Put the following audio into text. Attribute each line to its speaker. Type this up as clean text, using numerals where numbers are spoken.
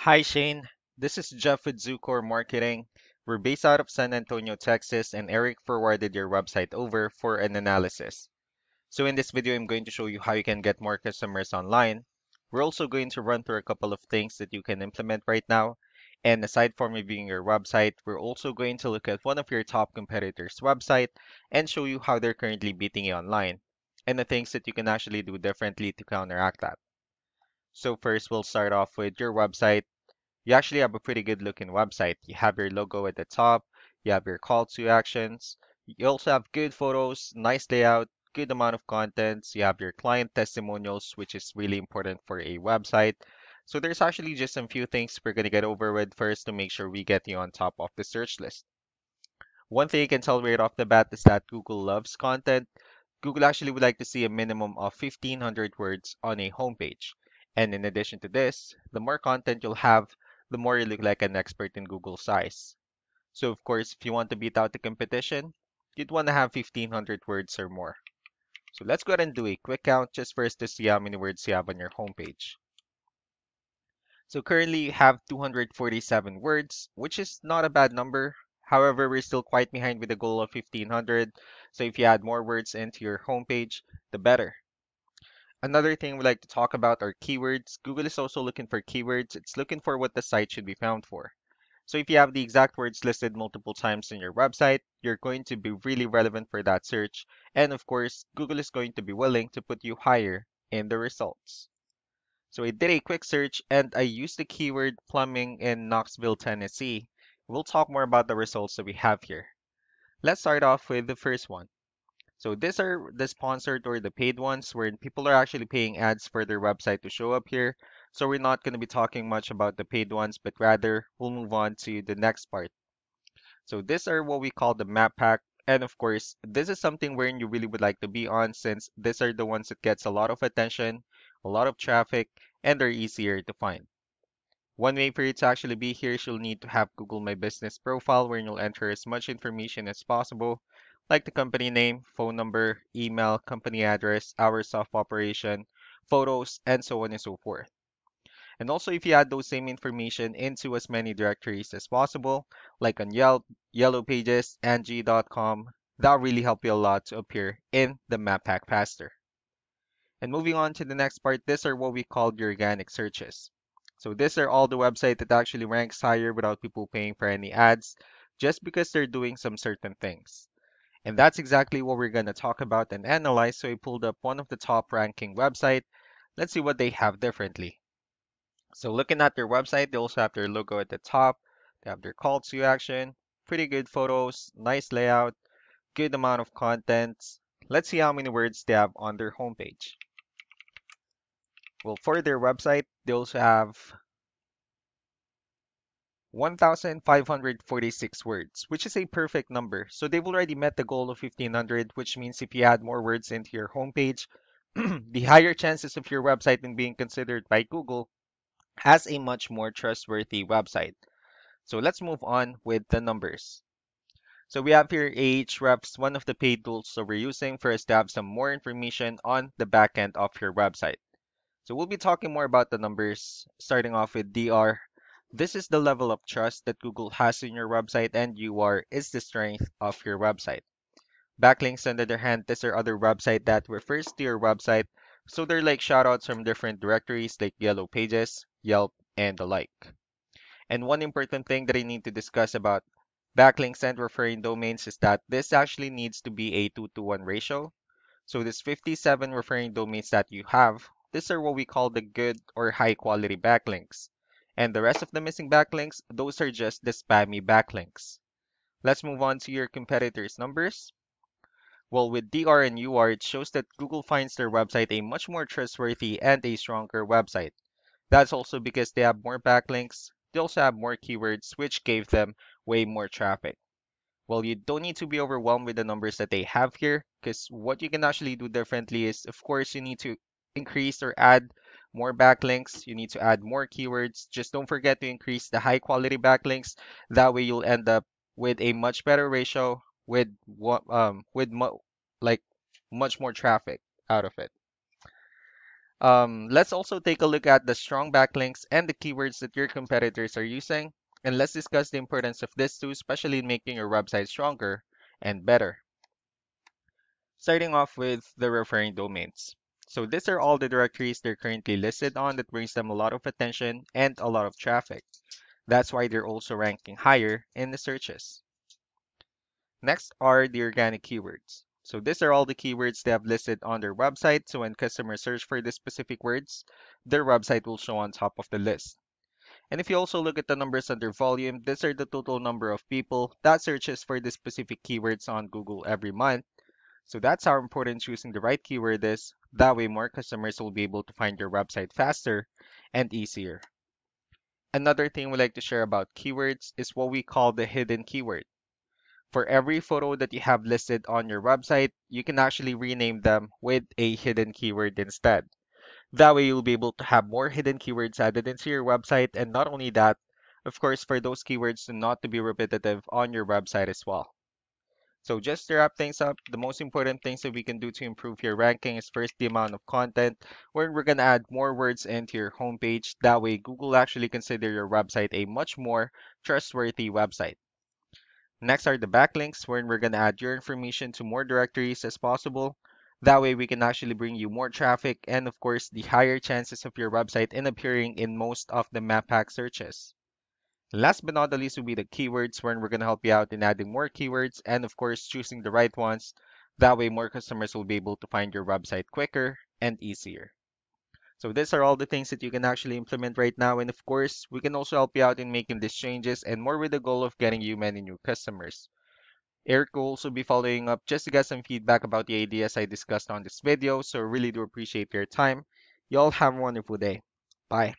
Speaker 1: Hi Shane, this is Jeff with Zucor Marketing. We're based out of San Antonio, Texas, and Eric forwarded your website over for an analysis. So in this video, I'm going to show you how you can get more customers online. We're also going to run through a couple of things that you can implement right now. And aside from reviewing your website, we're also going to look at one of your top competitors' website and show you how they're currently beating you online and the things that you can actually do differently to counteract that. So first, we'll start off with your website. You actually have a pretty good looking website. You have your logo at the top, you have your call to actions, you also have good photos, nice layout, good amount of contents, you have your client testimonials, which is really important for a website. So there's actually just some few things we're going to get over with first to make sure we get you on top of the search list. One thing you can tell right off the bat is that Google loves content. Google actually would like to see a minimum of 1,500 words on a homepage. And in addition to this, the more content you'll have, the more you look like an expert in Google's eyes. So of course, if you want to beat out the competition, you'd want to have 1,500 words or more. So let's go ahead and do a quick count just first to see how many words you have on your homepage. So currently you have 247 words, which is not a bad number. However, we're still quite behind with the goal of 1,500. So if you add more words into your homepage, the better. Another thing we like to talk about are keywords. Google is also looking for keywords. It's looking for what the site should be found for. So if you have the exact words listed multiple times in your website, you're going to be really relevant for that search. And of course, Google is going to be willing to put you higher in the results. So I did a quick search and I used the keyword plumbing in Knoxville, Tennessee. We'll talk more about the results that we have here. Let's start off with the first one. So these are the sponsored or the paid ones where people are actually paying ads for their website to show up here. So we're not going to be talking much about the paid ones, but rather we'll move on to the next part. So these are what we call the map pack. And of course, this is something wherein you really would like to be on since these are the ones that gets a lot of attention, a lot of traffic, and they're easier to find. One way for you to actually be here is you'll need to have Google My Business profile where you'll enter as much information as possible, like the company name, phone number, email, company address, hours of operation, photos, and so on and so forth. And also if you add those same information into as many directories as possible, like on Yelp, Yellow Pages, Angie.com, that'll really help you a lot to appear in the map pack faster. And moving on to the next part, these are what we call the organic searches. So these are all the website that actually ranks higher without people paying for any ads, just because they're doing some certain things. And that's exactly what we're going to talk about and analyze. So I pulled up one of the top ranking website. Let's see what they have differently. So looking at their website, they also have their logo at the top. They have their call to action, pretty good photos, nice layout, good amount of content. Let's see how many words they have on their homepage. Well, for their website, they also have 1,546 words, which is a perfect number. So they've already met the goal of 1,500, which means if you add more words into your homepage, the higher chances of your website in being considered by Google as a much more trustworthy website. So let's move on with the numbers. So we have here Ahrefs, one of the paid tools that we're using for us to have some more information on the back end of your website. So we'll be talking more about the numbers, starting off with DR. This is the level of trust that Google has in your website, and UR is the strength of your website. Backlinks, on the other hand, these are other website that refers to your website, so they're like shoutouts from different directories like Yellow Pages, Yelp, and the like. And one important thing that I need to discuss about backlinks and referring domains is that this actually needs to be a 2-to-1 ratio. So this 57 referring domains that you have, these are what we call the good or high quality backlinks. And the rest of the missing backlinks, those are just the spammy backlinks. Let's move on to your competitors' numbers. Well, with DR and UR, it shows that Google finds their website a much more trustworthy and a stronger website. That's also because they have more backlinks, they also have more keywords, which gave them way more traffic. Well, you don't need to be overwhelmed with the numbers that they have here, because what you can actually do differently is, of course, you need to increase or add more backlinks. You need to add more keywords. Just don't forget to increase the high quality backlinks. That way, you'll end up with a much better ratio with like much more traffic out of it. Let's also take a look at the strong backlinks and the keywords that your competitors are using. And let's discuss the importance of this too, especially in making your website stronger and better. Starting off with the referring domains. So these are all the directories they're currently listed on that brings them a lot of attention and a lot of traffic. That's why they're also ranking higher in the searches. Next are the organic keywords. So these are all the keywords they have listed on their website. So when customers search for the specific words, their website will show on top of the list. And if you also look at the numbers under volume, these are the total number of people that searches for the specific keywords on Google every month. So that's how important choosing the right keyword is. That way more customers will be able to find your website faster and easier. Another thing we like to share about keywords is what we call the hidden keyword. For every photo that you have listed on your website, you can actually rename them with a hidden keyword instead. That way you'll be able to have more hidden keywords added into your website, and not only that, of course, for those keywords to not to be repetitive on your website as well. So just to wrap things up, the most important things that we can do to improve your ranking is first the amount of content, where we're going to add more words into your homepage. That way Google actually consider your website a much more trustworthy website. Next are the backlinks, wherein we're going to add your information to more directories as possible. That way we can actually bring you more traffic and of course the higher chances of your website in appearing in most of the map pack searches. Last but not the least will be the keywords, wherein we're going to help you out in adding more keywords and of course choosing the right ones. That way more customers will be able to find your website quicker and easier. So these are all the things that you can actually implement right now. And of course, we can also help you out in making these changes and more with the goal of getting you many new customers. Eric will also be following up just to get some feedback about the ideas I discussed on this video, so really do appreciate your time. Y'all have a wonderful day. Bye.